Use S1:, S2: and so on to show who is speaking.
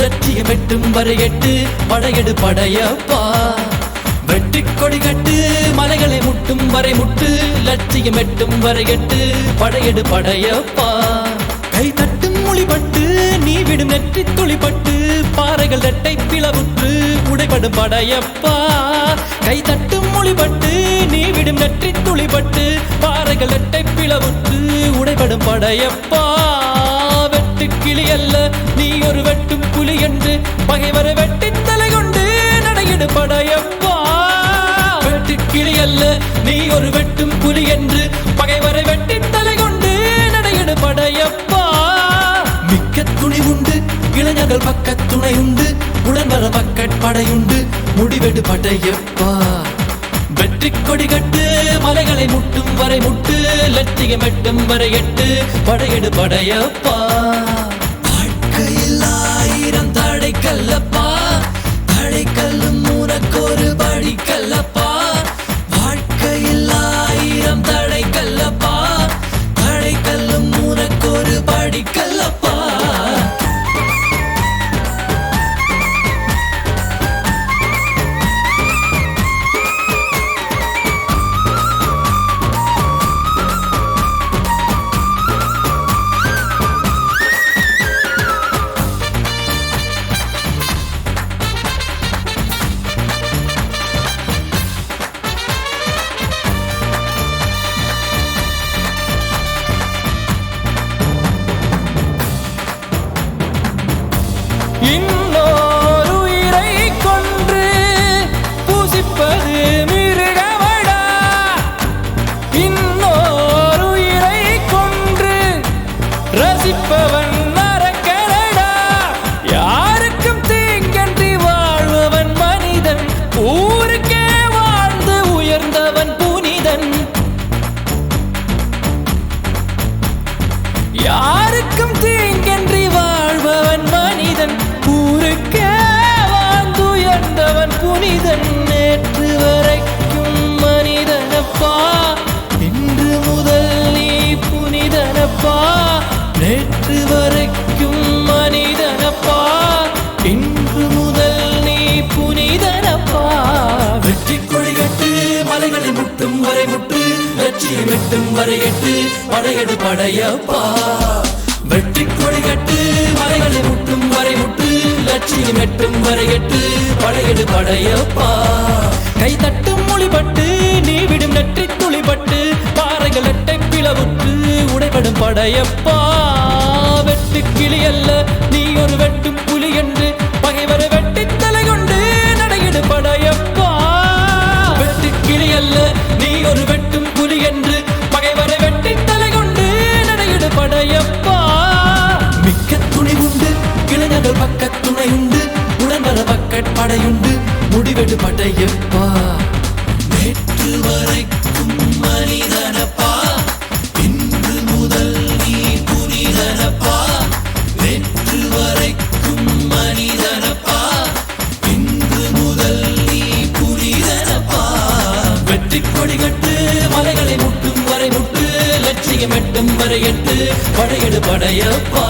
S1: லட்சியம் எட்டும் வரை எட்டு படையெடு படையப்பா வெற்றி கொடி கட்டு மலைகளை முட்டும் வரை முட்டு லட்சியம் எட்டும் வரை எட்டு படையெடு படையப்பா கை தட்டும் மொழிபட்டு நீ விடும் நெற்றி துளிப்பட்டு பாறைகள் ரெட்டை பிளவுற்று உடைபடும் படையப்பா கை தட்டும் மொழிபட்டு நீ விடும் நெற்றி துளிப்பட்டு பாறைகள் ரெட்டை பிளவுற்று உடைபடும் படையப்பா வெட்டு கிளி அல்ல நீ ஒரு வெட்டும் புலி என்று பகைவரை வெட்டி தலை கொண்டு நடையிடு படையப்பா வெட்டு கிளி அல்ல நீ ஒரு வெட்டும் புலி என்று பகைவரை வெட்டி தலை கொண்டு நடையிடு படையப்பா மிக்க துணி உண்டு இளைஞர்கள் பக்க துணை உண்டு உடன் வர படையுண்டு முடிவெடு படையப்பா வெற்றி கொடி கட்டு மலைகளை முட்டும் வரை முட்டு லட்சியம் எட்டும் வரை எட்டு படையெடு படையப்பா வாழ்க்கையில் ஆயிரம் தடை கல்லப்பா தடை கல்லும் உனக்கொரு படி கல்லப்பா வாழ்க்கையில் ஆயிரம் தடை கல்லப்பா தடை கல்லும் உனக்கொரு படி கல்லப்பா இன்னொரு உயிரை கொன்று பூசிப்பது மிருகமடா இன்னொரு உயிரை கொன்று ரசிப்பவன் நரக்கரடா யாருக்கும் தீங்கன்றி வாழ்பவன் மனிதன் ஊருக்கே வாழ்ந்து உயர்ந்தவன் புனிதன் யாருக்கும் தீங்கன்றி வாழ்பவன் மனிதன் ஊருக்கே வாழ்ந்துயர்ந்தவன் புனிதன் நேற்று வரைக்கும் மனிதனப்பா இன்று முதல் நீ புனிதனப்பா நேற்று வரைக்கும் மனிதனப்பா இன்று முதல் நீ புனிதனப்பா வெற்றி கொடி கட்டு மலைகளை முட்டும் வரை முட்டு லட்சியம் எட்டும் வரை எட்டு படையெடு படையப்பா வெற்றி கொடி கட்டு மலைகளை முட்டும் வரை முட்டு லட்சியம் எட்டும் வரை எட்டு படையெடு படையப்பா கை தட்டும் மொழிபட்டு நீ விடும் நெற்றி துளிப்பட்டு பாறைகள் எட்டை பிளவுற்று உடைபடும் படையப்பா வெட்டு கிளி அல்ல நீ ஒரு வெட்டும் புலி என்று பகைவரை வெட்டி தலை கொண்டு நடையிடு படையப்பா வெட்டு கிளி அல்ல நீ ஒரு வெட்டும் புலி என்று பகைவரை வெட்டி தலை கொண்டு நடையிடு படையப்பா மிக்க துணி உண்டு இளைஞர்கள் பக்க துணை உண்டு உடன் வர படையுண்டு முடிவெடு படையப்பா நேற்று வரைக்கும் மனிதனப்பா இன்று முதல் நீ புனிதனப்பா நேற்று வரைக்கும் மனிதனப்பா இன்று முதல் நீ புனிதனப்பா வெற்றி கொடி கட்டு மலைகளை முட்டும் வரை முட்டு லட்சியம் எட்டும் வரை எட்டு படையெடு படையப்பா